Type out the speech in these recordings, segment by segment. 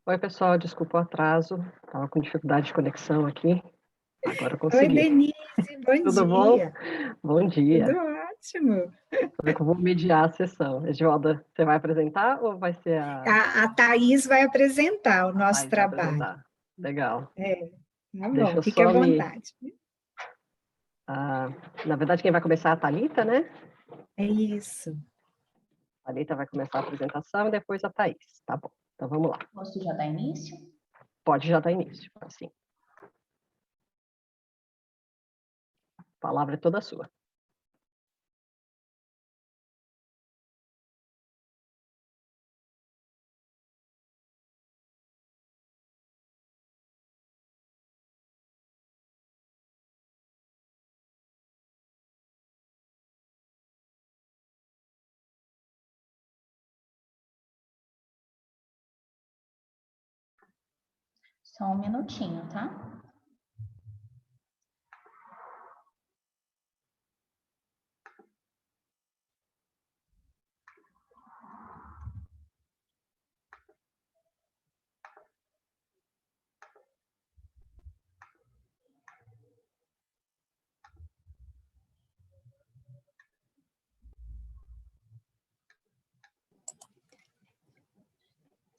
Oi, pessoal, desculpa o atraso, estava com dificuldade de conexão aqui, agora eu Oi, consegui. Denise, bom Tudo bom? dia. Bom Tudo dia. ótimo. Vou ver que eu vou mediar a sessão. Edivalda, você vai apresentar ou vai ser a A Thaís vai apresentar o nosso Thais vai trabalho. apresentar? Legal. É, tá Deixa bom, eu fique à só me... vontade. ah, na verdade, quem vai começar é a Thalita, né? É isso. A Thalita vai começar a apresentação e depois a Thaís. Tá bom, então vamos lá. Posso já dar início? Pode já dar início, assim. A palavra é toda sua. Só um minutinho, tá?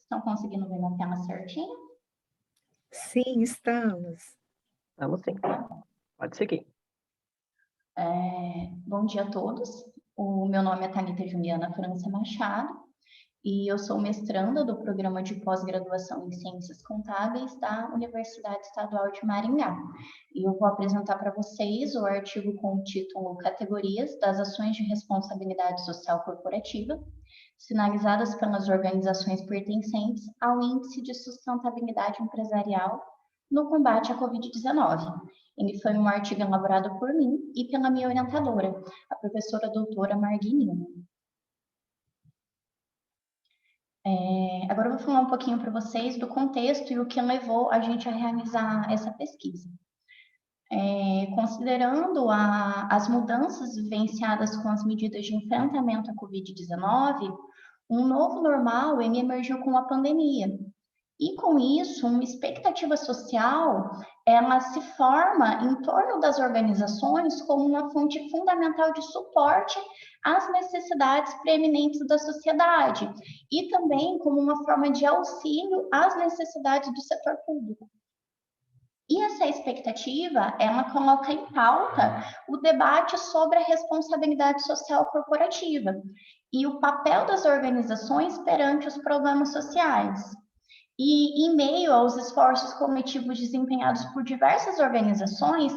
Estão conseguindo ver minha tela certinho? Sim, estamos. Vamos sim. Pode seguir. Bom dia a todos. O meu nome é Thalita Juliana França Machado e eu sou mestranda do programa de pós-graduação em Ciências Contábeis da Universidade Estadual de Maringá. E eu vou apresentar para vocês o artigo com o título Categorias das Ações de Responsabilidade Social Corporativa, sinalizadas pelas organizações pertencentes ao Índice de Sustentabilidade Empresarial no combate à Covid-19. Ele foi um artigo elaborado por mim e pela minha orientadora, a professora doutora Margui Nilman. Agora eu vou falar um pouquinho para vocês do contexto e o que levou a gente a realizar essa pesquisa. Considerando as mudanças vivenciadas com as medidas de enfrentamento à Covid-19, um novo normal emergiu com a pandemia. E com isso, uma expectativa social, ela se forma em torno das organizações como uma fonte fundamental de suporte às necessidades preeminentes da sociedade e também como uma forma de auxílio às necessidades do setor público. E essa expectativa, ela coloca em pauta o debate sobre a responsabilidade social corporativa e o papel das organizações perante os problemas sociais. E em meio aos esforços coletivos desempenhados por diversas organizações,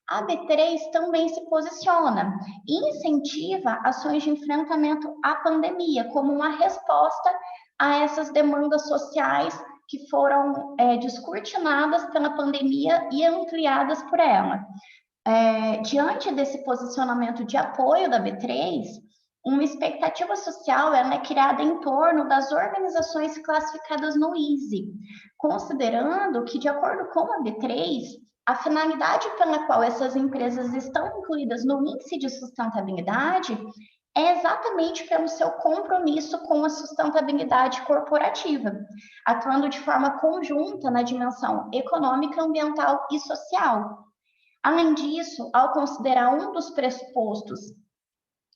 a B3 também se posiciona e incentiva ações de enfrentamento à pandemia como uma resposta a essas demandas sociais que foram descortinadas pela pandemia e ampliadas por ela. Diante desse posicionamento de apoio da B3, uma expectativa social ela é criada em torno das organizações classificadas no ISE, considerando que, de acordo com a B3, a finalidade pela qual essas empresas estão incluídas no índice de sustentabilidade é exatamente pelo seu compromisso com a sustentabilidade corporativa, atuando de forma conjunta na dimensão econômica, ambiental e social. Além disso, ao considerar um dos pressupostos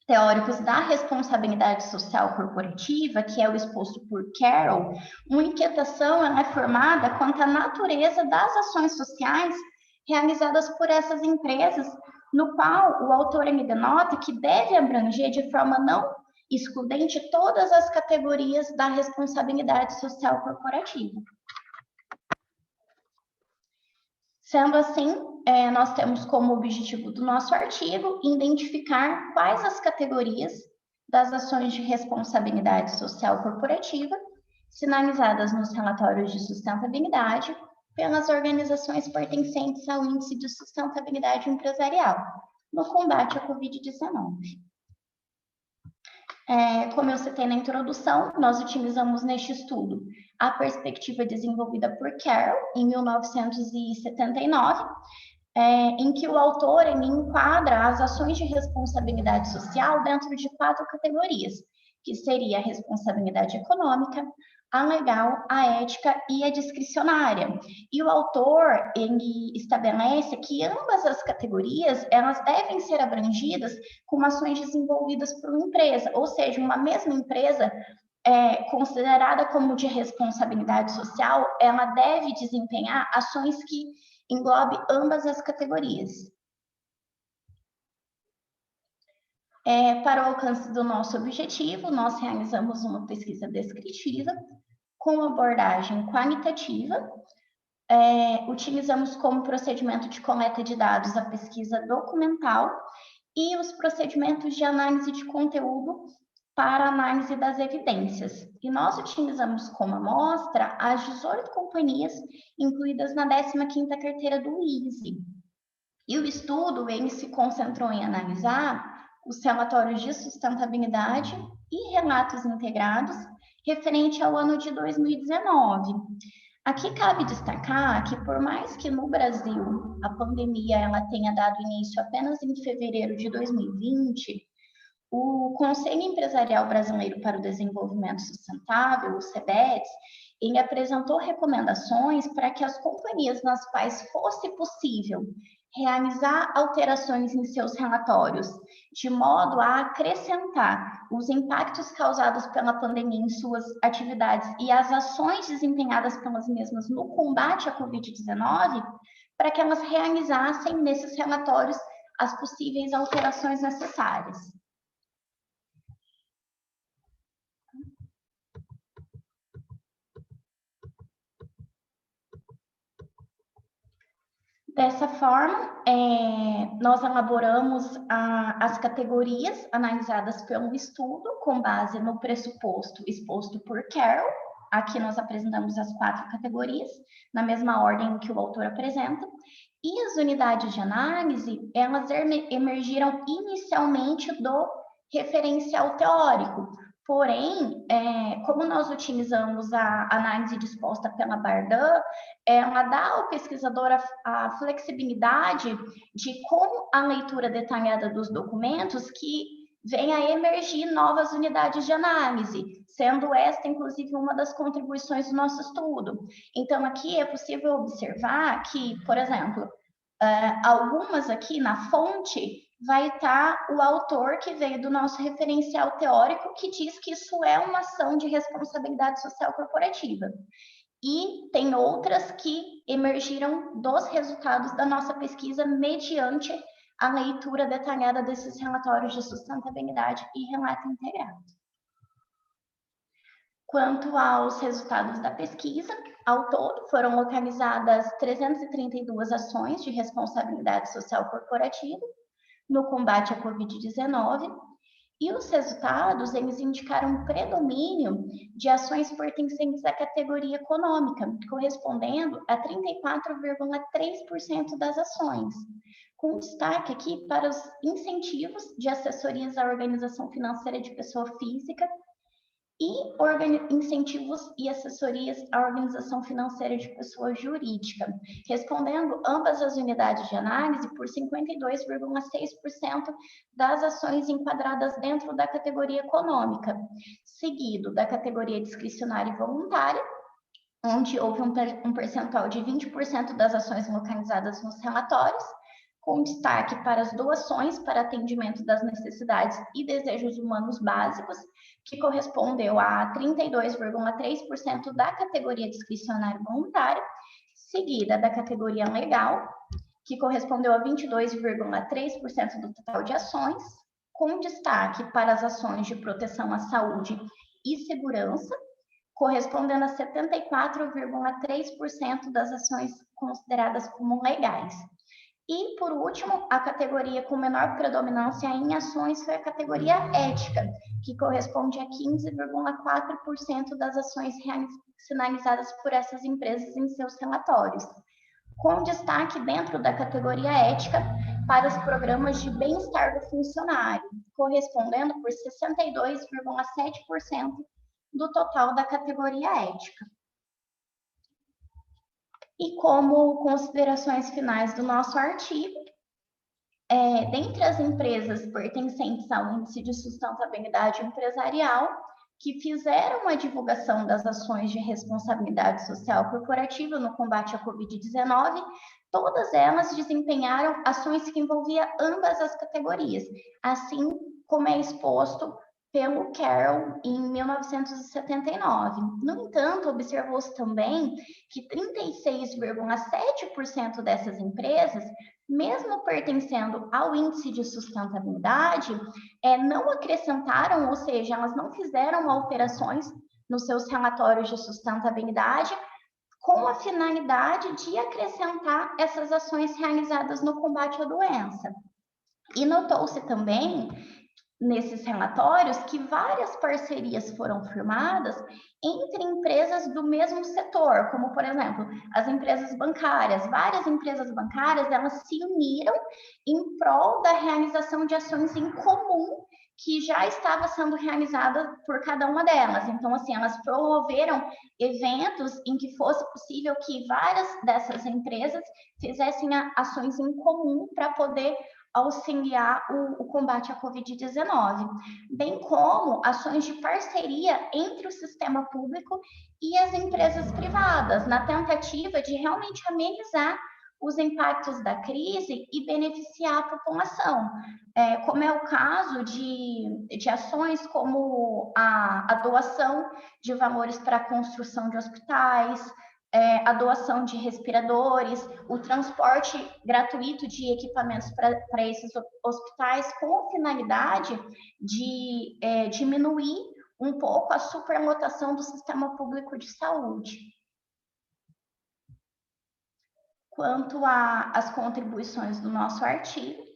teóricos da responsabilidade social corporativa, que é o exposto por Carroll, uma inquietação é formada quanto à natureza das ações sociais realizadas por essas empresas, no qual o autor denota que deve abranger de forma não excludente todas as categorias da responsabilidade social corporativa. Sendo assim, nós temos como objetivo do nosso artigo identificar quais as categorias das ações de responsabilidade social corporativa sinalizadas nos relatórios de sustentabilidade pelas organizações pertencentes ao Índice de Sustentabilidade Empresarial no combate à Covid-19. Como eu citei na introdução, nós utilizamos neste estudo a perspectiva desenvolvida por Carroll em 1979, em que o autor enquadra as ações de responsabilidade social dentro de 4 categorias, que seria a responsabilidade econômica, a legal, a ética e a discricionária. E o autor, ele estabelece que ambas as categorias, elas devem ser abrangidas com ações desenvolvidas por uma empresa, ou seja, uma mesma empresa considerada como de responsabilidade social, ela deve desempenhar ações que englobe ambas as categorias. Para o alcance do nosso objetivo, nós realizamos uma pesquisa descritiva com abordagem qualitativa. Utilizamos como procedimento de coleta de dados a pesquisa documental e os procedimentos de análise de conteúdo para análise das evidências. E nós utilizamos como amostra as 18 companhias incluídas na 15ª carteira do ISE. E o estudo, ele se concentrou em analisar os relatórios de sustentabilidade e relatos integrados referente ao ano de 2019. Aqui cabe destacar que, por mais que no Brasil a pandemia ela tenha dado início apenas em fevereiro de 2020, o Conselho Empresarial Brasileiro para o Desenvolvimento Sustentável, o CEBEDS, ele apresentou recomendações para que as companhias nas quais fosse possível realizar alterações em seus relatórios, de modo a acrescentar os impactos causados pela pandemia em suas atividades e as ações desempenhadas pelas mesmas no combate à Covid-19, para que elas realizassem nesses relatórios as possíveis alterações necessárias. Dessa forma, nós elaboramos as categorias analisadas pelo estudo com base no pressuposto exposto por Carroll. Aqui nós apresentamos as 4 categorias, na mesma ordem que o autor apresenta. E as unidades de análise, elas emergiram inicialmente do referencial teórico. Porém, como nós utilizamos a análise disposta pela Bardan, ela dá ao pesquisador a flexibilidade de, com a leitura detalhada dos documentos, que venha a emergir novas unidades de análise, sendo esta, inclusive, uma das contribuições do nosso estudo. Então, aqui é possível observar que, por exemplo, algumas aqui na fonte vai estar o autor que veio do nosso referencial teórico, que diz que isso é uma ação de responsabilidade social corporativa. E tem outras que emergiram dos resultados da nossa pesquisa mediante a leitura detalhada desses relatórios de sustentabilidade e relato integrado. Quanto aos resultados da pesquisa, ao todo foram localizadas 332 ações de responsabilidade social corporativa no combate à Covid-19, e os resultados, eles indicaram predomínio de ações pertencentes à categoria econômica, correspondendo a 34,3% das ações, com destaque aqui para os incentivos de assessorias à organização financeira de pessoa física e incentivos e assessorias à organização financeira de pessoa jurídica, respondendo ambas as unidades de análise por 52,6% das ações enquadradas dentro da categoria econômica, seguido da categoria discricionária e voluntária, onde houve um percentual de 20% das ações localizadas nos relatórios, com destaque para as doações para atendimento das necessidades e desejos humanos básicos, que correspondeu a 32,3% da categoria discricionária e voluntária, seguida da categoria legal, que correspondeu a 22,3% do total de ações, com destaque para as ações de proteção à saúde e segurança, correspondendo a 74,3% das ações consideradas como legais. E, por último, a categoria com menor predominância em ações foi a categoria ética, que corresponde a 15,4% das ações sinalizadas por essas empresas em seus relatórios, com destaque dentro da categoria ética para os programas de bem-estar do funcionário, correspondendo por 62,7% do total da categoria ética. E como considerações finais do nosso artigo, dentre as empresas pertencentes ao Índice de Sustentabilidade Empresarial, que fizeram a divulgação das ações de responsabilidade social corporativa no combate à Covid-19, todas elas desempenharam ações que envolviam ambas as categorias, assim como é exposto pelo Carroll em 1979. No entanto, observou-se também que 36,7% dessas empresas, mesmo pertencendo ao índice de sustentabilidade, não acrescentaram, ou seja, elas não fizeram alterações nos seus relatórios de sustentabilidade com a finalidade de acrescentar essas ações realizadas no combate à doença. E notou-se também nesses relatórios que várias parcerias foram firmadas entre empresas do mesmo setor, como, por exemplo, as empresas bancárias. Várias empresas bancárias, elas se uniram em prol da realização de ações em comum que já estava sendo realizada por cada uma delas. Então, assim, elas promoveram eventos em que fosse possível que várias dessas empresas fizessem ações em comum para poder auxiliar o combate à Covid-19, bem como ações de parceria entre o sistema público e as empresas privadas, na tentativa de realmente amenizar os impactos da crise e beneficiar a população, como é o caso de ações como a doação de valores para a construção de hospitais, a doação de respiradores, o transporte gratuito de equipamentos para esses hospitais, com a finalidade de diminuir um pouco a superlotação do sistema público de saúde. Quanto às contribuições do nosso artigo,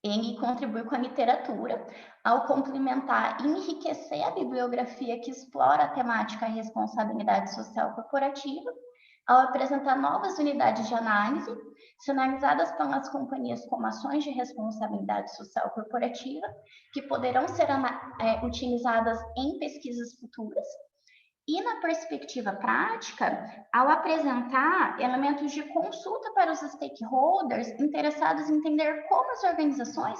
ele contribui com a literatura ao complementar e enriquecer a bibliografia que explora a temática responsabilidade social corporativa, ao apresentar novas unidades de análise, sinalizadas pelas companhias como ações de responsabilidade social corporativa, que poderão ser utilizadas em pesquisas futuras. E na perspectiva prática, ao apresentar elementos de consulta para os stakeholders interessados em entender como as organizações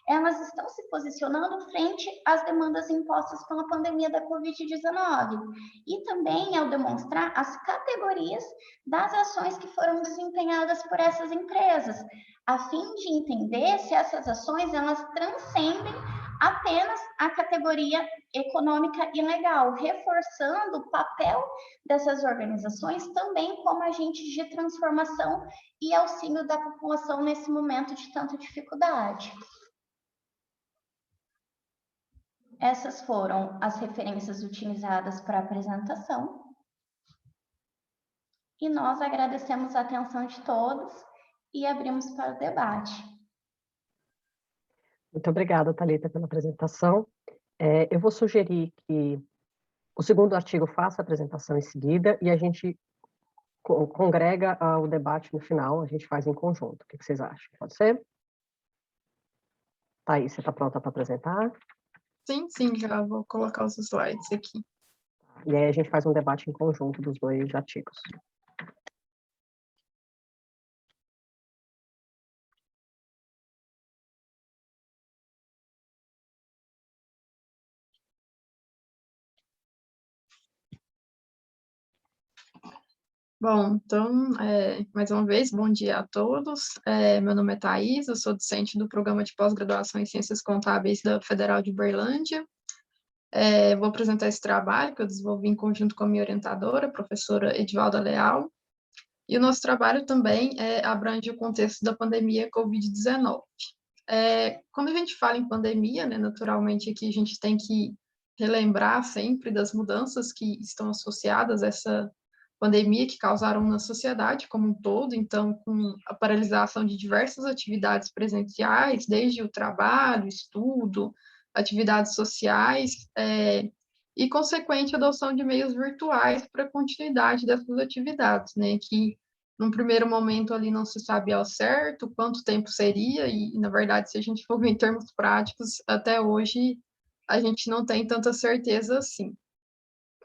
elas estão se posicionando frente às demandas impostas pela pandemia da Covid-19, e também ao demonstrar as categorias das ações que foram desempenhadas por essas empresas, a fim de entender se essas ações elas transcendem apenas a categoria econômica e legal, reforçando o papel dessas organizações também como agentes de transformação e auxílio da população nesse momento de tanta dificuldade. Essas foram as referências utilizadas para a apresentação. E nós agradecemos a atenção de todos e abrimos para o debate. Muito obrigada, Thalita, pela apresentação. Eu vou sugerir que o segundo artigo faça a apresentação em seguida e a gente congrega o debate no final, a gente faz em conjunto. O que vocês acham? Pode ser? Thaís, você está pronta para apresentar? Sim, já vou colocar os slides aqui. E aí a gente faz um debate em conjunto dos dois artigos. Bom, então, mais uma vez, bom dia a todos. Meu nome é Thaís, eu sou docente do Programa de Pós-Graduação em Ciências Contábeis da Federal de Uberlândia. Vou apresentar esse trabalho que eu desenvolvi em conjunto com a minha orientadora, a professora Edivalda Leal. E o nosso trabalho também abrange o contexto da pandemia Covid-19. Quando a gente fala em pandemia, né, naturalmente aqui a gente tem que relembrar sempre das mudanças que estão associadas a essa pandemia que causaram na sociedade como um todo, então, com a paralisação de diversas atividades presenciais, desde o trabalho, estudo, atividades sociais, e consequente adoção de meios virtuais para a continuidade dessas atividades, né, que num primeiro momento ali não se sabia ao certo quanto tempo seria, e na verdade, se a gente for ver em termos práticos, até hoje a gente não tem tanta certeza assim.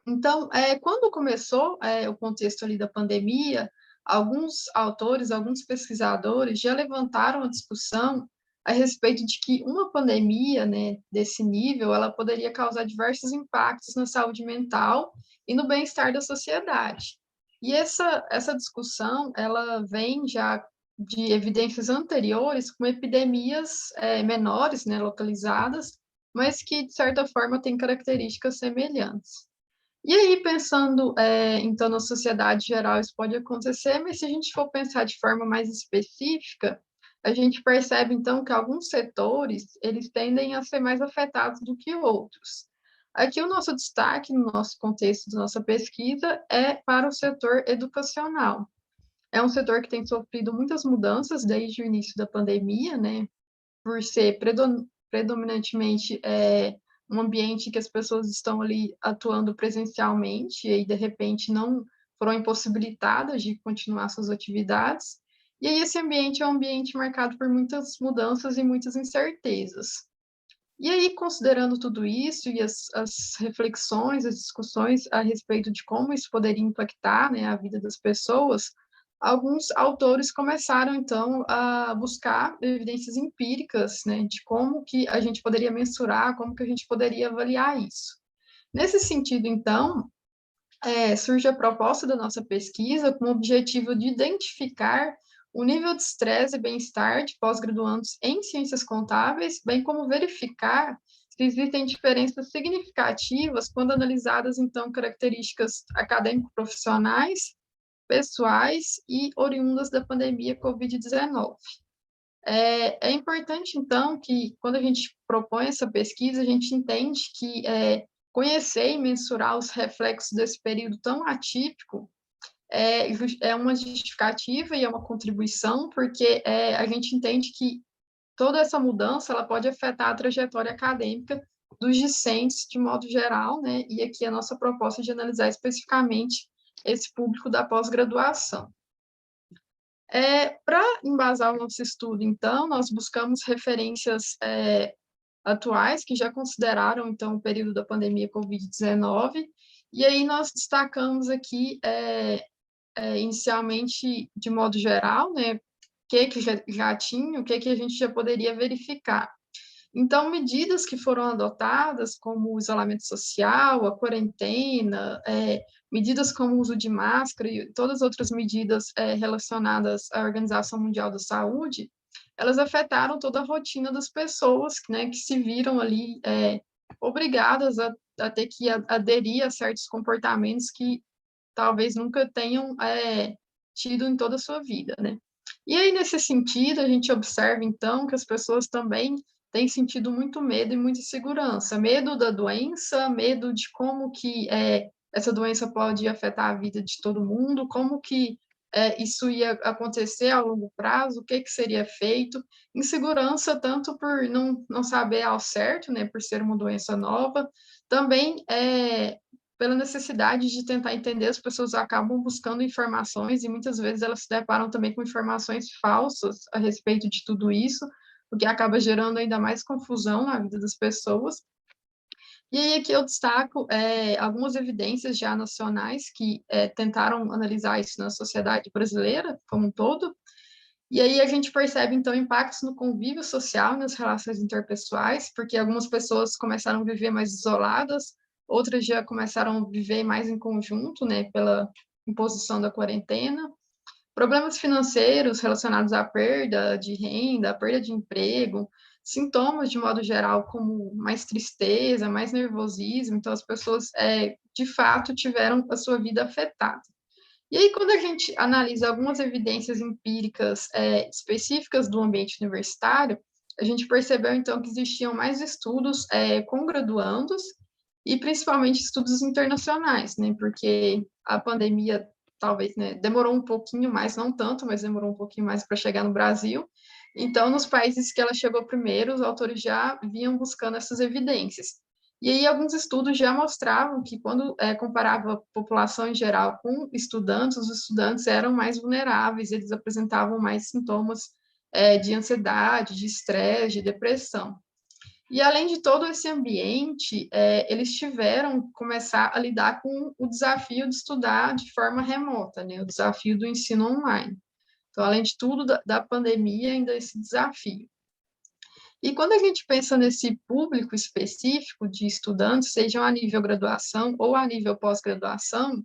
Então, quando começou o contexto ali da pandemia, alguns autores, alguns pesquisadores já levantaram a discussão a respeito de que uma pandemia, né, desse nível, ela poderia causar diversos impactos na saúde mental e no bem-estar da sociedade. E essa discussão, ela vem já de evidências anteriores com epidemias menores, né, localizadas, mas que, de certa forma, têm características semelhantes. E aí, pensando, então, na sociedade geral, isso pode acontecer, mas se a gente for pensar de forma mais específica, a gente percebe, então, que alguns setores, eles tendem a ser mais afetados do que outros. Aqui, o nosso destaque, no nosso contexto da nossa pesquisa, é para o setor educacional. É um setor que tem sofrido muitas mudanças desde o início da pandemia, né, por ser predominantemente um ambiente que as pessoas estão ali atuando presencialmente e, de repente, não foram impossibilitadas de continuar suas atividades. E aí esse ambiente é um ambiente marcado por muitas mudanças e muitas incertezas. E aí, considerando tudo isso e as reflexões, as discussões a respeito de como isso poderia impactar, né, a vida das pessoas, alguns autores começaram, então, a buscar evidências empíricas, né, de como que a gente poderia mensurar, como que a gente poderia avaliar isso. Nesse sentido, então, surge a proposta da nossa pesquisa com o objetivo de identificar o nível de estresse e bem-estar de pós-graduandos em ciências contábeis, bem como verificar se existem diferenças significativas quando analisadas, então, características acadêmico-profissionais, pessoais e oriundas da pandemia Covid-19. É importante, então, que quando a gente propõe essa pesquisa, a gente entende que conhecer e mensurar os reflexos desse período tão atípico é uma justificativa e é uma contribuição, porque a gente entende que toda essa mudança ela pode afetar a trajetória acadêmica dos discentes de modo geral, né? E aqui a nossa proposta de analisar especificamente esse público da pós-graduação. Para embasar o nosso estudo, então, nós buscamos referências atuais que já consideraram, então, o período da pandemia Covid-19, e aí nós destacamos aqui, inicialmente, de modo geral, né, o que já tinha, o que a gente já poderia verificar. Então, medidas que foram adotadas, como o isolamento social, a quarentena, medidas como o uso de máscara e todas as outras medidas relacionadas à Organização Mundial da Saúde, elas afetaram toda a rotina das pessoas, né, que se viram ali obrigadas a ter que aderir a certos comportamentos que talvez nunca tenham tido em toda a sua vida, né? E aí, nesse sentido, a gente observa, então, que as pessoas também têm sentido muito medo e muita insegurança. Medo da doença, medo de como que essa doença pode afetar a vida de todo mundo, como que isso ia acontecer a longo prazo, o que seria feito. Insegurança tanto por não saber ao certo, né, por ser uma doença nova, também pela necessidade de tentar entender, as pessoas acabam buscando informações e muitas vezes elas se deparam também com informações falsas a respeito de tudo isso, o que acaba gerando ainda mais confusão na vida das pessoas. E aí aqui eu destaco algumas evidências já nacionais que tentaram analisar isso na sociedade brasileira como um todo, e aí a gente percebe, então, impactos no convívio social, nas relações interpessoais, porque algumas pessoas começaram a viver mais isoladas, outras já começaram a viver mais em conjunto, né, pela imposição da quarentena. Problemas financeiros relacionados à perda de renda, à perda de emprego, sintomas de modo geral como mais tristeza, mais nervosismo, então as pessoas de fato tiveram a sua vida afetada. E aí, quando a gente analisa algumas evidências empíricas específicas do ambiente universitário, a gente percebeu, então, que existiam mais estudos com graduandos e, principalmente, estudos internacionais, né? Porque a pandemia, talvez, né, demorou um pouquinho mais, não tanto, mas demorou um pouquinho mais para chegar no Brasil. Então, nos países que ela chegou primeiro, os autores já vinham buscando essas evidências. E aí, alguns estudos já mostravam que, quando comparava a população em geral com estudantes, os estudantes eram mais vulneráveis, eles apresentavam mais sintomas de ansiedade, de estresse, de depressão. E, além de todo esse ambiente, eles tiveram que começar a lidar com o desafio de estudar de forma remota, né? O desafio do ensino online. Então, além de tudo, da pandemia, ainda esse desafio. E quando a gente pensa nesse público específico de estudantes, sejam a nível graduação ou a nível pós-graduação,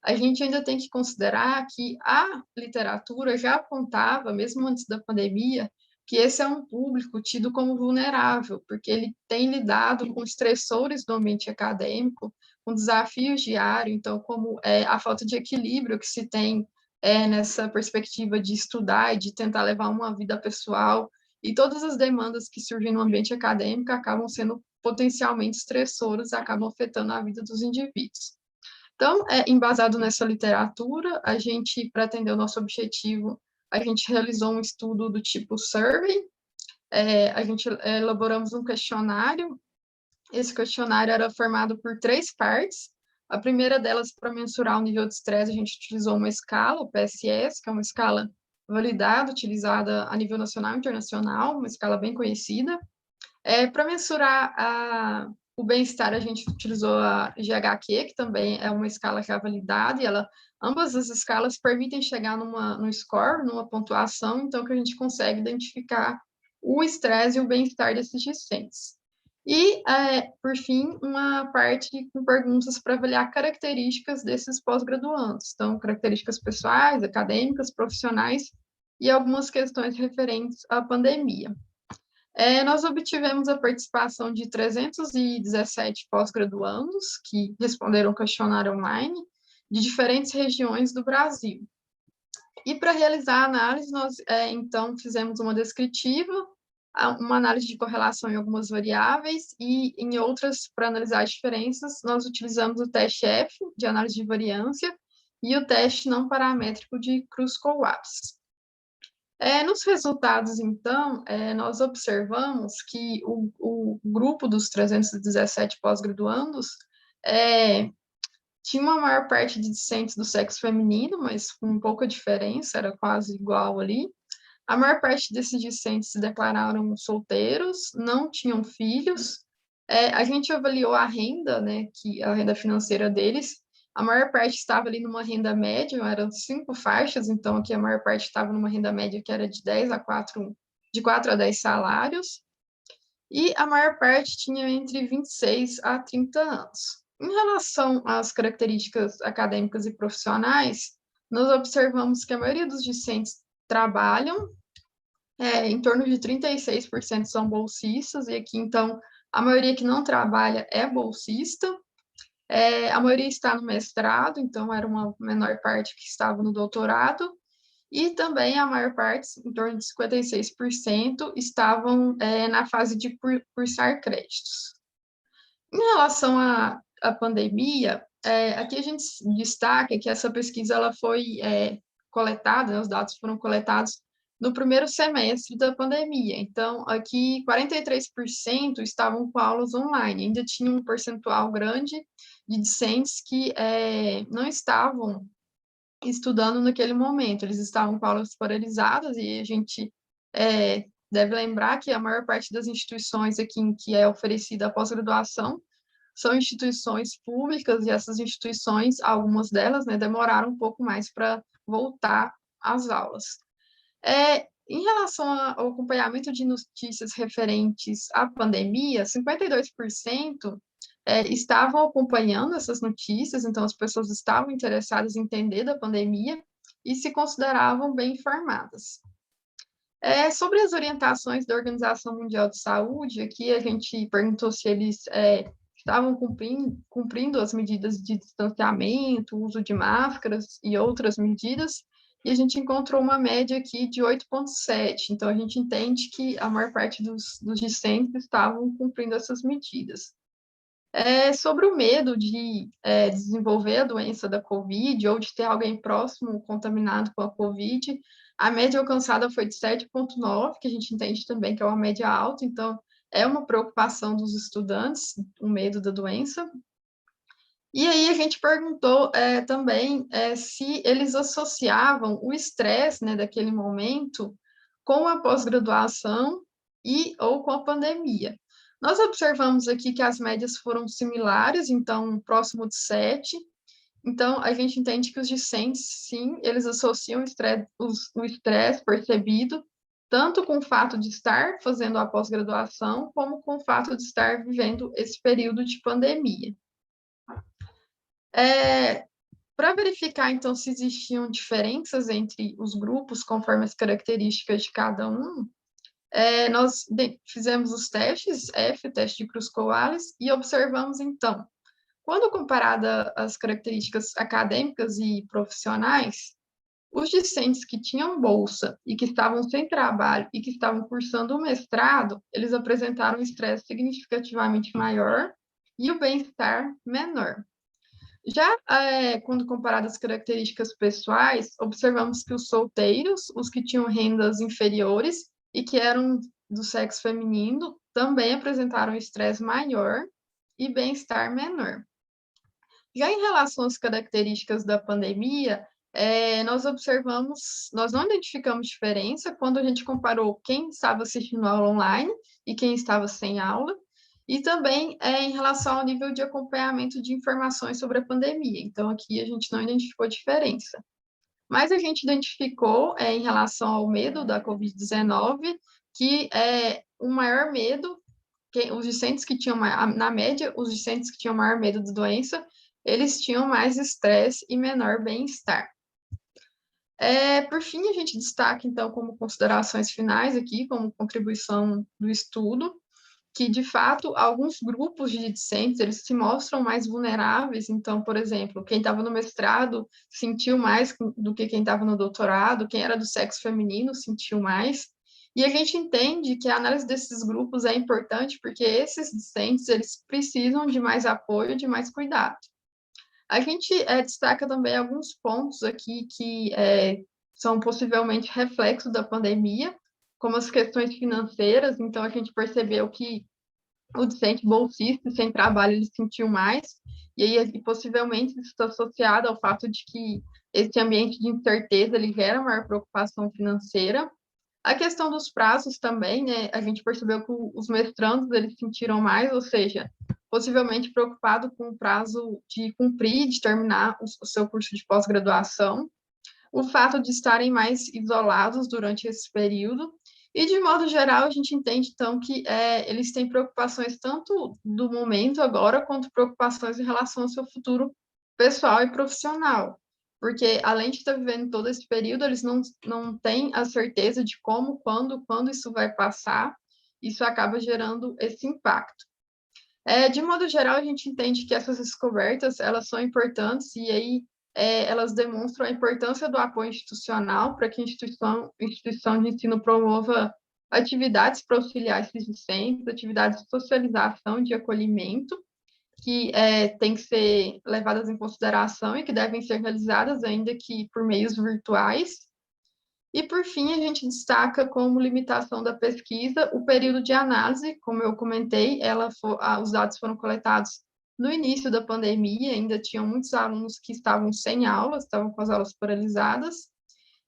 a gente ainda tem que considerar que a literatura já apontava, mesmo antes da pandemia, que esse é um público tido como vulnerável, porque ele tem lidado com estressores do ambiente acadêmico, com desafios diários, então, como a falta de equilíbrio que se tem nessa perspectiva de estudar e de tentar levar uma vida pessoal, e todas as demandas que surgem no ambiente acadêmico acabam sendo potencialmente estressoras, acabam afetando a vida dos indivíduos. Então, embasado nessa literatura, a gente, para atender o nosso objetivo, a gente realizou um estudo do tipo survey, a gente elaboramos um questionário. Esse questionário era formado por 3 partes. A primeira delas, para mensurar o nível de estresse, a gente utilizou uma escala, o PSS, que é uma escala validada, utilizada a nível nacional e internacional, uma escala bem conhecida. Para mensurar o bem-estar, a gente utilizou a GHQ, que também é uma escala já validada, e ambas as escalas permitem chegar num score, numa pontuação, então que a gente consegue identificar o estresse e o bem-estar desses discentes. E, por fim, uma parte com perguntas para avaliar características desses pós-graduandos, então, características pessoais, acadêmicas, profissionais, e algumas questões referentes à pandemia. Nós obtivemos a participação de 317 pós-graduandos que responderam o questionário online de diferentes regiões do Brasil. E para realizar a análise, nós, então, fizemos uma descritiva, uma análise de correlação em algumas variáveis e em outras, para analisar as diferenças, nós utilizamos o teste F, de análise de variância, e o teste não paramétrico de Cruz-Coates. Nos resultados, então, nós observamos que o grupo dos 317 pós-graduandos tinha uma maior parte de discentes do sexo feminino, mas com pouca diferença, era quase igual ali. A maior parte desses discentes se declararam solteiros, não tinham filhos. A gente avaliou a renda, né, a renda financeira deles. A maior parte estava ali numa renda média, eram 5 faixas, então aqui a maior parte estava numa renda média que era de 4 a 10 salários. E a maior parte tinha entre 26 a 30 anos. Em relação às características acadêmicas e profissionais, nós observamos que a maioria dos discentes trabalham, em torno de 36% são bolsistas, e aqui, então, a maioria que não trabalha é bolsista. A maioria está no mestrado, então era uma menor parte que estava no doutorado, e também a maior parte, em torno de 56%, estavam na fase de cursar créditos. Em relação à pandemia, aqui a gente destaca que essa pesquisa ela foi coletada, né, os dados foram coletados no primeiro semestre da pandemia. Então, aqui 43% estavam com aulas online, ainda tinha um percentual grande de discentes que não estavam estudando naquele momento, eles estavam com aulas paralisadas, e a gente deve lembrar que a maior parte das instituições aqui em que é oferecida a pós-graduação são instituições públicas, e essas instituições, algumas delas, né, demoraram um pouco mais para voltar às aulas. Em relação ao acompanhamento de notícias referentes à pandemia, 52% estavam acompanhando essas notícias, então as pessoas estavam interessadas em entender da pandemia e se consideravam bem informadas. Sobre as orientações da Organização Mundial de Saúde, aqui a gente perguntou se eles estavam cumprindo as medidas de distanciamento, uso de máscaras e outras medidas, e a gente encontrou uma média aqui de 8,7, então a gente entende que a maior parte dos discentes estavam cumprindo essas medidas. Sobre o medo de desenvolver a doença da Covid ou de ter alguém próximo contaminado com a Covid, a média alcançada foi de 7,9, que a gente entende também que é uma média alta, então é uma preocupação dos estudantes, o medo da doença. E aí a gente perguntou também se eles associavam o estresse, né, daquele momento com a pós-graduação ou com a pandemia. Nós observamos aqui que as médias foram similares, então próximo de 7. Então a gente entende que os discentes, sim, eles associam o estresse percebido tanto com o fato de estar fazendo a pós-graduação, como com o fato de estar vivendo esse período de pandemia. Para verificar, então, se existiam diferenças entre os grupos, conforme as características de cada um, nós fizemos os testes, o teste de Cruz-Coales, e observamos, então, quando comparada as características acadêmicas e profissionais, os discentes que tinham bolsa e que estavam sem trabalho e que estavam cursando o mestrado, eles apresentaram um estresse significativamente maior e o bem-estar menor. Já quando comparado as características pessoais, observamos que os solteiros, os que tinham rendas inferiores e que eram do sexo feminino, também apresentaram estresse maior e bem-estar menor. Já em relação às características da pandemia, nós não identificamos diferença quando a gente comparou quem estava assistindo aula online e quem estava sem aula, e também em relação ao nível de acompanhamento de informações sobre a pandemia. Então, aqui a gente não identificou diferença. Mas a gente identificou, em relação ao medo da Covid-19, que o maior medo, os discentes que tinham, na média, os discentes que tinham maior medo da doença, eles tinham mais estresse e menor bem-estar. Por fim, a gente destaca, então, como considerações finais aqui, como contribuição do estudo, que, de fato, alguns grupos de discentes, eles se mostram mais vulneráveis. Então, por exemplo, quem estava no mestrado sentiu mais do que quem estava no doutorado, quem era do sexo feminino sentiu mais. E a gente entende que a análise desses grupos é importante porque esses discentes, eles precisam de mais apoio, de mais cuidado. A gente destaca também alguns pontos aqui que são possivelmente reflexo da pandemia, como as questões financeiras. Então, a gente percebeu que o discente bolsista sem trabalho ele sentiu mais, e aí possivelmente isso está associado ao fato de que esse ambiente de incerteza ele gera maior preocupação financeira. A questão dos prazos também, né? A gente percebeu que os mestrandos eles sentiram mais, ou seja, possivelmente preocupado com o prazo de cumprir, de terminar o seu curso de pós-graduação, o fato de estarem mais isolados durante esse período, e, de modo geral, a gente entende, então, que eles têm preocupações tanto do momento agora, quanto preocupações em relação ao seu futuro pessoal e profissional. Porque, além de estar vivendo todo esse período, eles não têm a certeza de como, quando isso vai passar, isso acaba gerando esse impacto. De modo geral, a gente entende que essas descobertas, elas são importantes, e aí elas demonstram a importância do apoio institucional para que a instituição de ensino promova atividades para auxiliar esses discentes, atividades de socialização, de acolhimento, que têm que ser levadas em consideração e que devem ser realizadas, ainda que por meios virtuais. E, por fim, a gente destaca como limitação da pesquisa o período de análise. Como eu comentei, os dados foram coletados no início da pandemia, ainda tinham muitos alunos que estavam sem aulas, estavam com as aulas paralisadas,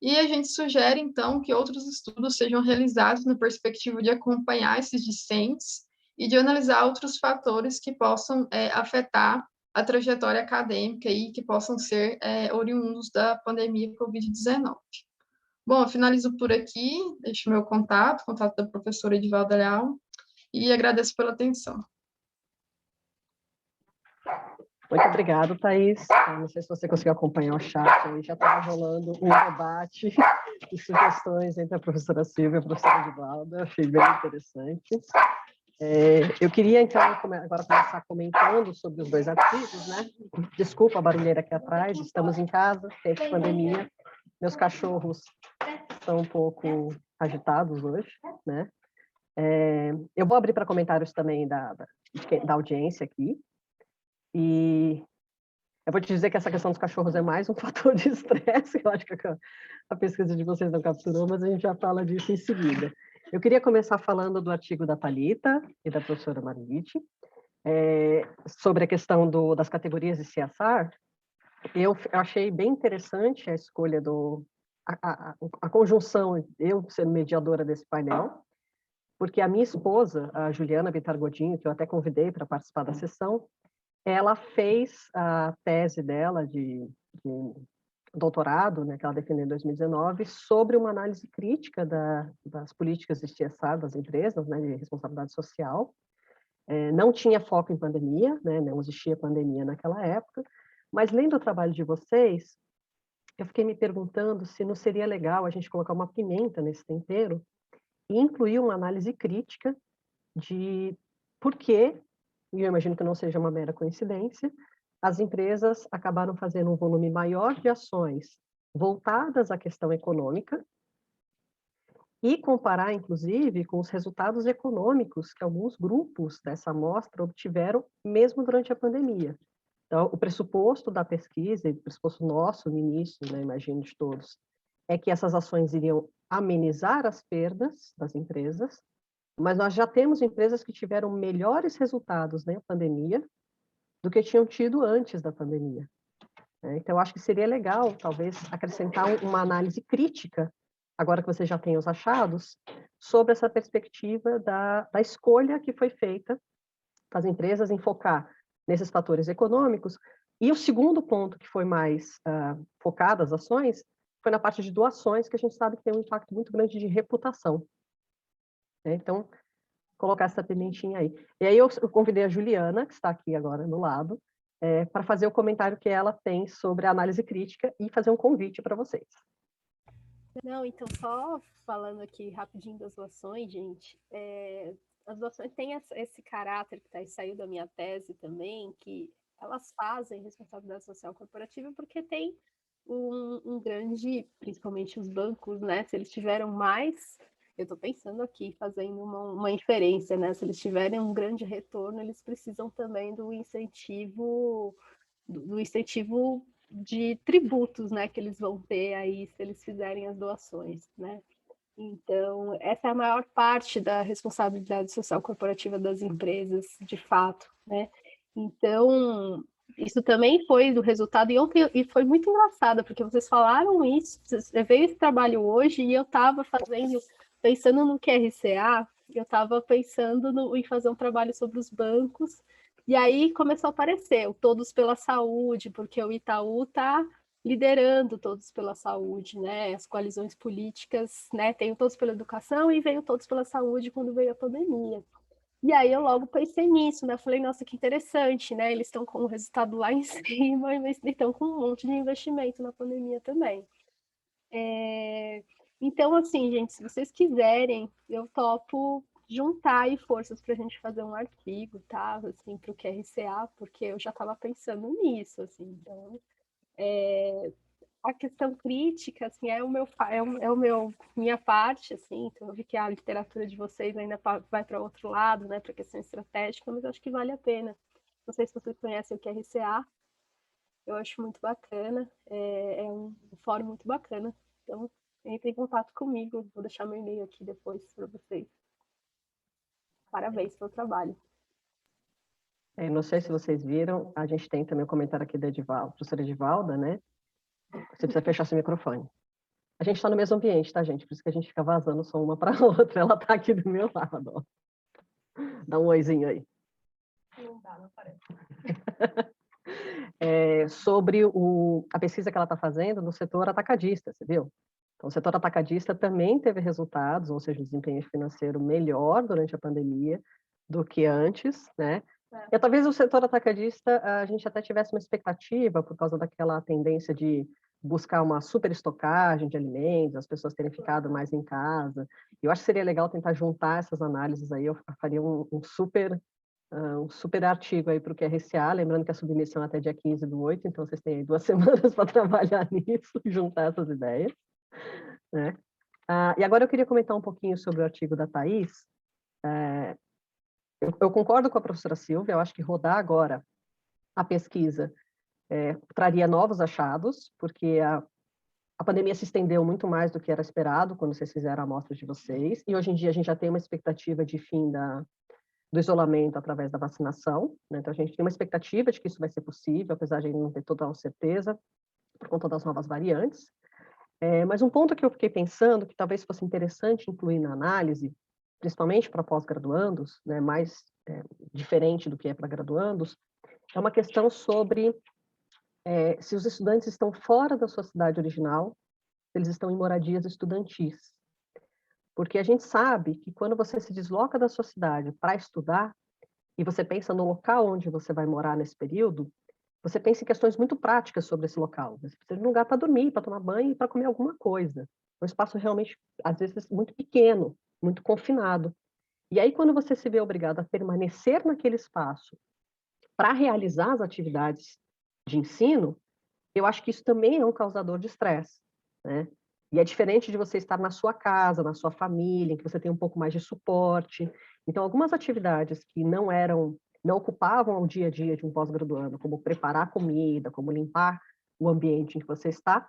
e a gente sugere, então, que outros estudos sejam realizados na perspectiva de acompanhar esses discentes e de analisar outros fatores que possam afetar a trajetória acadêmica e que possam ser oriundos da pandemia Covid-19. Bom, eu finalizo por aqui, deixo meu contato da professora Edivalda Leal, e agradeço pela atenção. Muito obrigada, Thaís. Não sei se você conseguiu acompanhar o chat, aí já estava rolando um debate de sugestões entre a professora Silvia e a professora Edivalda, achei bem interessante. Eu queria, então, agora começar comentando sobre os dois artigos, né? Desculpa a barulheira aqui atrás, estamos em casa, tempo de pandemia, meus cachorros estão um pouco agitados hoje, né? Eu vou abrir para comentários também da audiência aqui, e eu vou te dizer que essa questão dos cachorros é mais um fator de estresse, eu acho que a pesquisa de vocês não capturou, mas a gente já fala disso em seguida. Eu queria começar falando do artigo da Thalita e da professora Marlite, sobre a questão das categorias de CSR. Eu achei bem interessante a escolha a conjunção, eu sendo mediadora desse painel, porque a minha esposa, a Juliana Bittar Godinho, que eu até convidei para participar da sessão, ela fez a tese dela de doutorado, né, que ela defendeu em 2019, sobre uma análise crítica das políticas de CSR das empresas, né, de responsabilidade social. Não tinha foco em pandemia, né, não existia pandemia naquela época, mas lendo o trabalho de vocês, eu fiquei me perguntando se não seria legal a gente colocar uma pimenta nesse tempero e incluir uma análise crítica de por que, e eu imagino que não seja uma mera coincidência, as empresas acabaram fazendo um volume maior de ações voltadas à questão econômica e comparar, inclusive, com os resultados econômicos que alguns grupos dessa amostra obtiveram mesmo durante a pandemia. Então, o pressuposto da pesquisa, e o pressuposto nosso no início, né, imagino de todos, é que essas ações iriam amenizar as perdas das empresas, mas nós já temos empresas que tiveram melhores resultados na pandemia do que tinham tido antes da pandemia. Então, eu acho que seria legal, talvez, acrescentar uma análise crítica, agora que você já tem os achados, sobre essa perspectiva da escolha que foi feita das empresas em focar nesses fatores econômicos. E o segundo ponto, que foi mais focado as ações, foi na parte de doações, que a gente sabe que tem um impacto muito grande de reputação. Então, colocar essa pimentinha aí. E aí eu convidei a Juliana, que está aqui agora no lado, para fazer o comentário que ela tem sobre a análise crítica e fazer um convite para vocês. Não, então, só falando aqui rapidinho das doações, gente, as doações têm esse caráter que saiu da minha tese também, que elas fazem responsabilidade social corporativa porque tem um grande, principalmente os bancos, né, se eles tiveram mais, eu estou pensando aqui, fazendo uma inferência, né, se eles tiverem um grande retorno, eles precisam também do incentivo de tributos, né, que eles vão ter aí se eles fizerem as doações, né? Então, essa é a maior parte da responsabilidade social corporativa das empresas, de fato, né? Então, isso também foi do resultado, e foi muito engraçado, porque vocês falaram isso, veio esse trabalho hoje, e eu estava pensando no QRCA, eu estava pensando em fazer um trabalho sobre os bancos, e aí começou a aparecer o Todos pela Saúde, porque o Itaú está liderando Todos pela Saúde, né? As coalizões políticas, né? Tem o Todos pela Educação e veio Todos pela Saúde quando veio a pandemia. E aí eu logo pensei nisso, né? Eu falei, nossa, que interessante, né? Eles estão com o resultado lá em cima, mas estão com um monte de investimento na pandemia também. Então, assim, gente, se vocês quiserem, eu topo juntar aí forças para a gente fazer um artigo, tá? Assim, para o QRCA, porque eu já estava pensando nisso, assim. Então, a questão crítica, assim, minha parte, assim. Então, eu vi que a literatura de vocês ainda vai para outro lado, né? Para questão estratégica, mas eu acho que vale a pena. Não sei se vocês conhecem o QRCA. Eu acho muito bacana. É um fórum muito bacana. Então, entre em contato comigo. Vou deixar meu e-mail aqui depois para vocês. Parabéns pelo trabalho. Não sei se vocês viram, a gente tem também o comentário aqui da professora Edivalda, né? Você precisa fechar seu microfone. A gente está no mesmo ambiente, tá, gente? Por isso que a gente fica vazando só uma para a outra. Ela está aqui do meu lado, ó. Dá um oizinho aí. Não dá, não parece. Sobre a pesquisa que ela está fazendo no setor atacadista, você viu? Então, o setor atacadista também teve resultados, ou seja, desempenho financeiro melhor durante a pandemia do que antes, né? E talvez o setor atacadista a gente até tivesse uma expectativa por causa daquela tendência de buscar uma super estocagem de alimentos, as pessoas terem ficado mais em casa. Eu acho que seria legal tentar juntar essas análises aí, eu faria um super artigo aí para o QRCA, lembrando que a submissão é até dia 15/8, então vocês têm aí 2 semanas para trabalhar nisso, juntar essas ideias, né? E agora eu queria comentar um pouquinho sobre o artigo da Thaís. Eu concordo com a professora Silvia, eu acho que rodar agora a pesquisa traria novos achados, porque a pandemia se estendeu muito mais do que era esperado quando vocês fizeram a amostra de vocês, e hoje em dia a gente já tem uma expectativa de fim do isolamento através da vacinação, né? Então a gente tem uma expectativa de que isso vai ser possível, apesar de não ter total certeza, por conta das novas variantes. Mas um ponto que eu fiquei pensando, que talvez fosse interessante incluir na análise, principalmente para pós-graduandos, né, mais diferente do que é para graduandos, é uma questão sobre se os estudantes estão fora da sua cidade original, eles estão em moradias estudantis. Porque a gente sabe que quando você se desloca da sua cidade para estudar, e você pensa no local onde você vai morar nesse período, você pensa em questões muito práticas sobre esse local. Você precisa de um lugar para dormir, para tomar banho e para comer alguma coisa. Um espaço realmente, às vezes, muito pequeno, muito confinado. E aí, quando você se vê obrigado a permanecer naquele espaço para realizar as atividades de ensino, eu acho que isso também é um causador de estresse, né? E é diferente de você estar na sua casa, na sua família, em que você tem um pouco mais de suporte. Então, algumas atividades que não ocupavam o dia a dia de um pós-graduando, como preparar comida, como limpar o ambiente em que você está,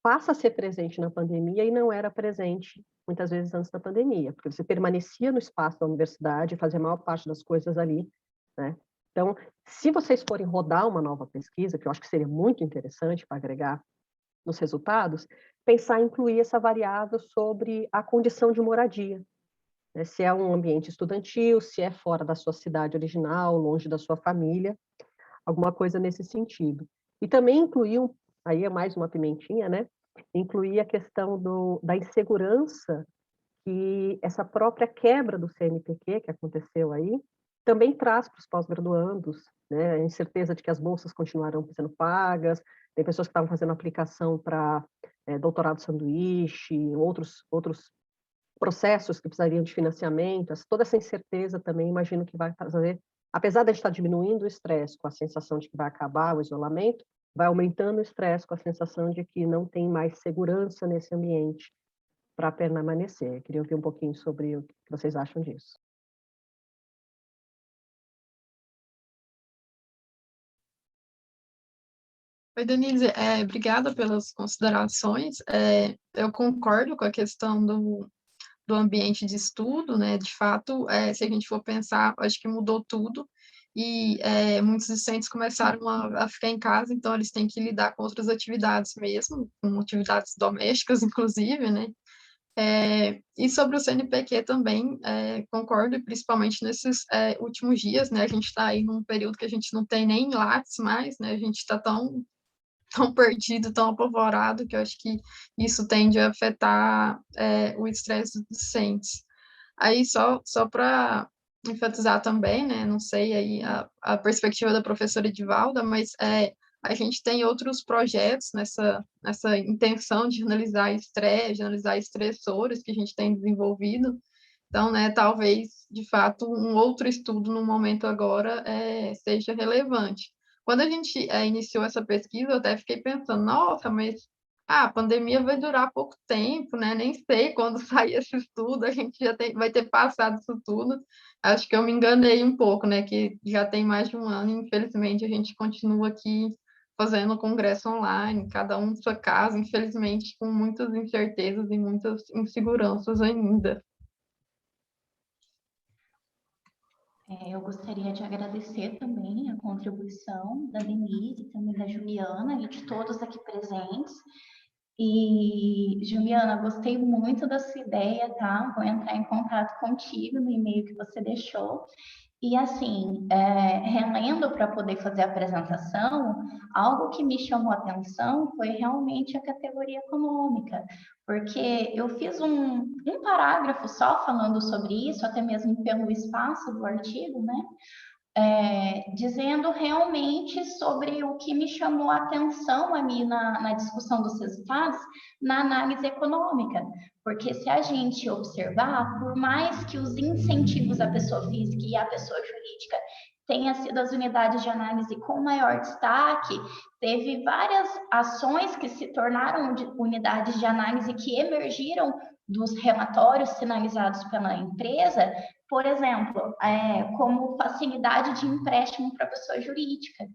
passa a ser presente na pandemia e não era presente muitas vezes antes da pandemia, porque você permanecia no espaço da universidade e fazia a maior parte das coisas ali, né? Então, se vocês forem rodar uma nova pesquisa, que eu acho que seria muito interessante para agregar nos resultados, pensar em incluir essa variável sobre a condição de moradia, né? Se é um ambiente estudantil, se é fora da sua cidade original, longe da sua família, alguma coisa nesse sentido. E também incluir, aí é mais uma pimentinha, né? Incluir a questão da insegurança que essa própria quebra do CNPq, que aconteceu aí, também traz para os pós-graduandos, né? A incerteza de que as bolsas continuarão sendo pagas, tem pessoas que estavam fazendo aplicação para doutorado sanduíche, outros processos que precisariam de financiamento, toda essa incerteza também, imagino que vai fazer, apesar de a gente estar diminuindo o estresse com a sensação de que vai acabar o isolamento, vai aumentando o estresse com a sensação de que não tem mais segurança nesse ambiente para permanecer. Queria ouvir um pouquinho sobre o que vocês acham disso. Oi, Denise, obrigada pelas considerações. Eu concordo com a questão do ambiente de estudo, né? De fato, se a gente for pensar, acho que mudou tudo e muitos docentes começaram a ficar em casa, então eles têm que lidar com outras atividades mesmo, com atividades domésticas, inclusive, né? E sobre o CNPq também, concordo, principalmente nesses últimos dias, né? A gente está aí num período que a gente não tem nem Lattes mais, né? A gente está tão perdido, tão apavorado, que eu acho que isso tende a afetar o estresse dos docentes. Aí, só para enfatizar também, né, não sei aí a perspectiva da professora Edivalda, mas a gente tem outros projetos nessa intenção de analisar estresse, de analisar estressores que a gente tem desenvolvido. Então, né, talvez, de fato, um outro estudo no momento agora seja relevante. Quando a gente iniciou essa pesquisa, eu até fiquei pensando, nossa, mas a pandemia vai durar pouco tempo, né? Nem sei quando sair esse estudo, a gente vai ter passado isso tudo. Acho que eu me enganei um pouco, né? Que já tem mais de um ano, e infelizmente a gente continua aqui fazendo o congresso online, cada um em sua casa, infelizmente, com muitas incertezas e muitas inseguranças ainda. Eu gostaria de agradecer também a contribuição da Denise, também da Juliana e de todos aqui presentes. E, Juliana, gostei muito da sua ideia, tá? Vou entrar em contato contigo no e-mail que você deixou. E, assim, relendo para poder fazer a apresentação, algo que me chamou a atenção foi realmente a categoria econômica, porque eu fiz um parágrafo só falando sobre isso, até mesmo pelo espaço do artigo, né? Dizendo realmente sobre o que me chamou a atenção ali na discussão dos resultados, na análise econômica. Porque se a gente observar, por mais que os incentivos à pessoa física e à pessoa jurídica tenham sido as unidades de análise com maior destaque, teve várias ações que se tornaram unidades de análise que emergiram dos relatórios sinalizados pela empresa, por exemplo, como facilidade de empréstimo para pessoa jurídica.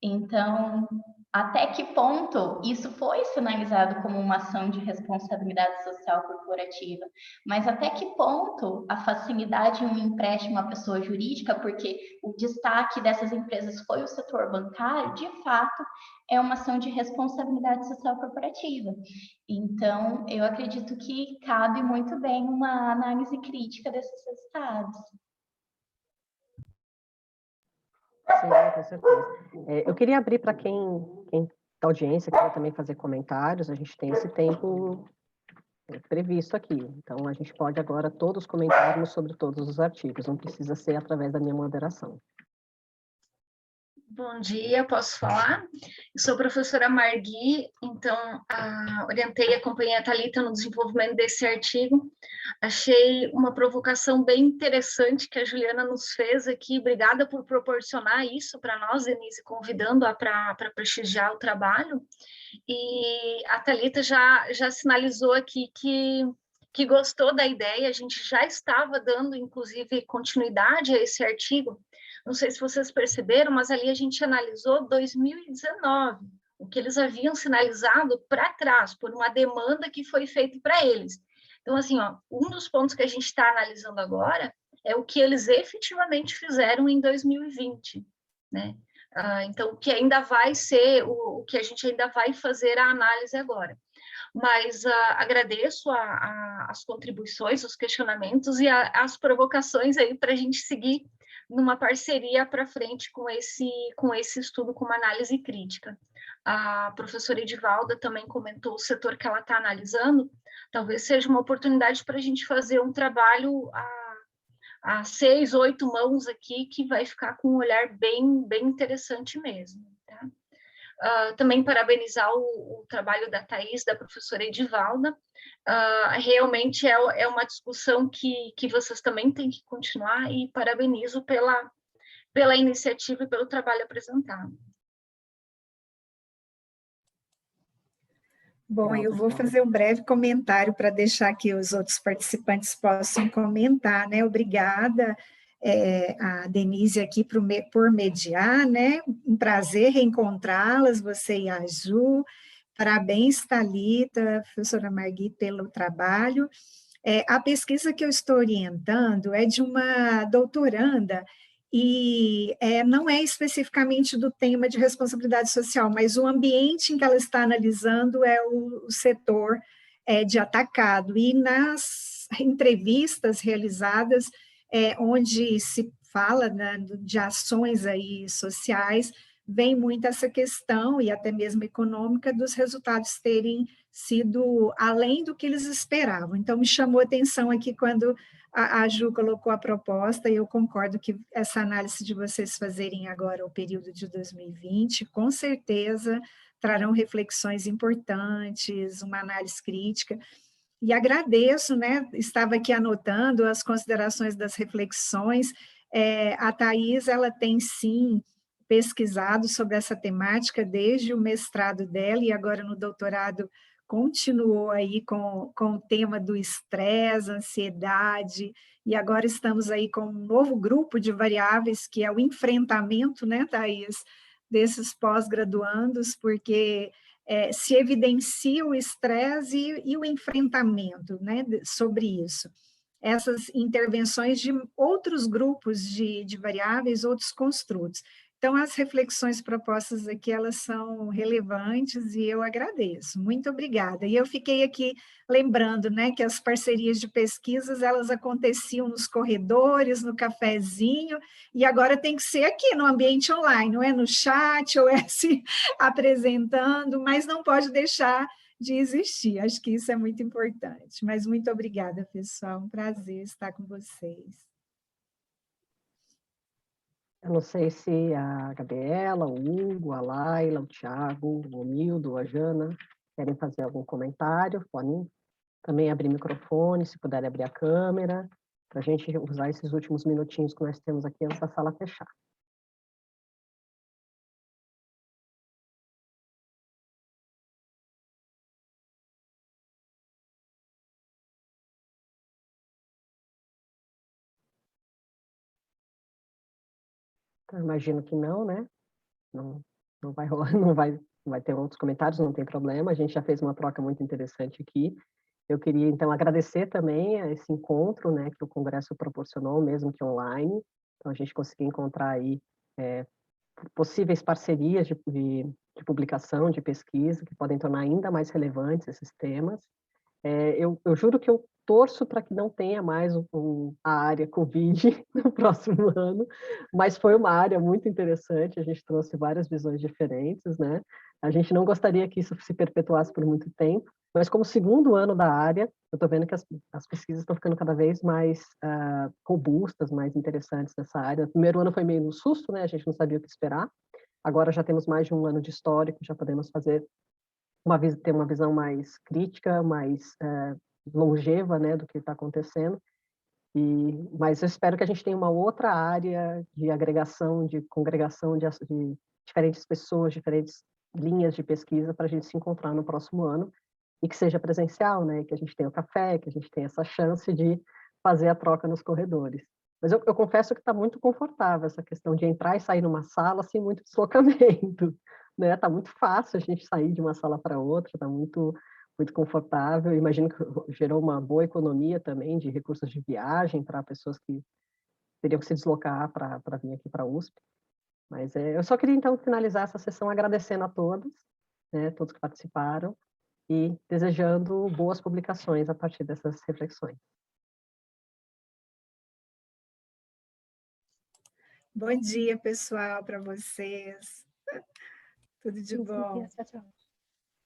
Então, até que ponto isso foi sinalizado como uma ação de responsabilidade social corporativa? Mas até que ponto a facilidade em um empréstimo à pessoa jurídica, porque o destaque dessas empresas foi o setor bancário, de fato, é uma ação de responsabilidade social corporativa. Então, eu acredito que cabe muito bem uma análise crítica desses resultados. Sim, com certeza. Eu queria abrir para quem da audiência quiser também fazer comentários, a gente tem esse tempo previsto aqui. Então, a gente pode agora todos comentarmos sobre todos os artigos, não precisa ser através da minha moderação. Bom dia, posso falar? Eu sou a professora Margui, então orientei e acompanhei a Thalita no desenvolvimento desse artigo. Achei uma provocação bem interessante que a Juliana nos fez aqui. Obrigada por proporcionar isso para nós, Denise, convidando-a para prestigiar o trabalho. E a Thalita já sinalizou aqui que gostou da ideia, a gente já estava dando, inclusive, continuidade a esse artigo. Não sei se vocês perceberam, mas ali a gente analisou 2019, o que eles haviam sinalizado para trás, por uma demanda que foi feita para eles. Então, assim, um dos pontos que a gente está analisando agora é o que eles efetivamente fizeram em 2020, né? Então, o que ainda vai ser, o que a gente ainda vai fazer a análise agora. Mas agradeço as contribuições, os questionamentos e as provocações aí para a gente seguir numa parceria para frente com esse estudo, com uma análise crítica. A professora Edivalda também comentou o setor que ela está analisando, talvez seja uma oportunidade para a gente fazer um trabalho a 6, 8 mãos aqui, que vai ficar com um olhar bem interessante mesmo. Tá? Também parabenizar o trabalho da Thaís, da professora Edivalda. Realmente é uma discussão que vocês também têm que continuar, e parabenizo pela iniciativa e pelo trabalho apresentado. Bom, eu vou fazer um breve comentário para deixar que os outros participantes possam comentar, né? Obrigada, a Denise aqui por mediar, né? Um prazer reencontrá-las, você e a Ju. Parabéns, Thalita, professora Margui, pelo trabalho. A pesquisa que eu estou orientando é de uma doutoranda, e não é especificamente do tema de responsabilidade social, mas o ambiente em que ela está analisando é o setor de atacado. E nas entrevistas realizadas, onde se fala, né, de ações aí sociais, vem muito essa questão, e até mesmo econômica, dos resultados terem sido além do que eles esperavam. Então, me chamou a atenção aqui quando a Ju colocou a proposta, e eu concordo que essa análise de vocês fazerem agora o período de 2020, com certeza trarão reflexões importantes, uma análise crítica, e agradeço, né, estava aqui anotando as considerações das reflexões. A Thaís, ela tem sim pesquisado sobre essa temática desde o mestrado dela, e agora no doutorado continuou aí com o tema do estresse, ansiedade, e agora estamos aí com um novo grupo de variáveis, que é o enfrentamento, né, Thaís, desses pós-graduandos, porque se evidencia o estresse e o enfrentamento, né, sobre isso. Essas intervenções de outros grupos de variáveis, outros construtos. Então, as reflexões propostas aqui, elas são relevantes, e eu agradeço. Muito obrigada. E eu fiquei aqui lembrando, né, que as parcerias de pesquisas, elas aconteciam nos corredores, no cafezinho, e agora tem que ser aqui no ambiente online, não é no chat, ou se apresentando, mas não pode deixar de existir. Acho que isso é muito importante. Mas muito obrigada, pessoal. Um prazer estar com vocês. Eu não sei se a Gabriela, o Hugo, a Laila, o Thiago, o Mildo, a Jana querem fazer algum comentário. Podem também abrir microfone, se puderem abrir a câmera, para a gente usar esses últimos minutinhos que nós temos aqui antes da sala fechar. Então, imagino que não, né? Não vai rolar, não vai ter outros comentários, não tem problema. A gente já fez uma troca muito interessante aqui. Eu queria, então, agradecer também a esse encontro, né, que o Congresso proporcionou, mesmo que online. Então, a gente conseguiu encontrar aí possíveis parcerias de publicação, de pesquisa, que podem tornar ainda mais relevantes esses temas. Eu juro que eu torço para que não tenha mais a área Covid no próximo ano, mas foi uma área muito interessante, a gente trouxe várias visões diferentes, né? A gente não gostaria que isso se perpetuasse por muito tempo, mas como segundo ano da área, eu estou vendo que as pesquisas estão ficando cada vez mais robustas, mais interessantes nessa área. O primeiro ano foi meio no susto, né? A gente não sabia o que esperar. Agora já temos mais de um ano de histórico, já podemos ter uma visão mais crítica, mais longeva, né, do que está acontecendo. Mas eu espero que a gente tenha uma outra área de agregação, de congregação de diferentes pessoas, diferentes linhas de pesquisa para a gente se encontrar no próximo ano e que seja presencial, né, que a gente tenha o café, que a gente tenha essa chance de fazer a troca nos corredores. Mas eu confesso que está muito confortável essa questão de entrar e sair numa sala sem muito deslocamento, né? Está muito fácil a gente sair de uma sala para outra, está muito confortável. Imagino que gerou uma boa economia também de recursos de viagem para pessoas que teriam que se deslocar para vir aqui para a USP. Mas eu só queria, então, finalizar essa sessão agradecendo a todos, né, todos que participaram, e desejando boas publicações a partir dessas reflexões. Bom dia, pessoal, para vocês. Tudo de bom.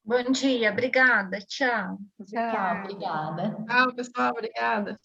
Bom dia, obrigada, tchau. Tchau, obrigada. Tchau, pessoal, obrigada.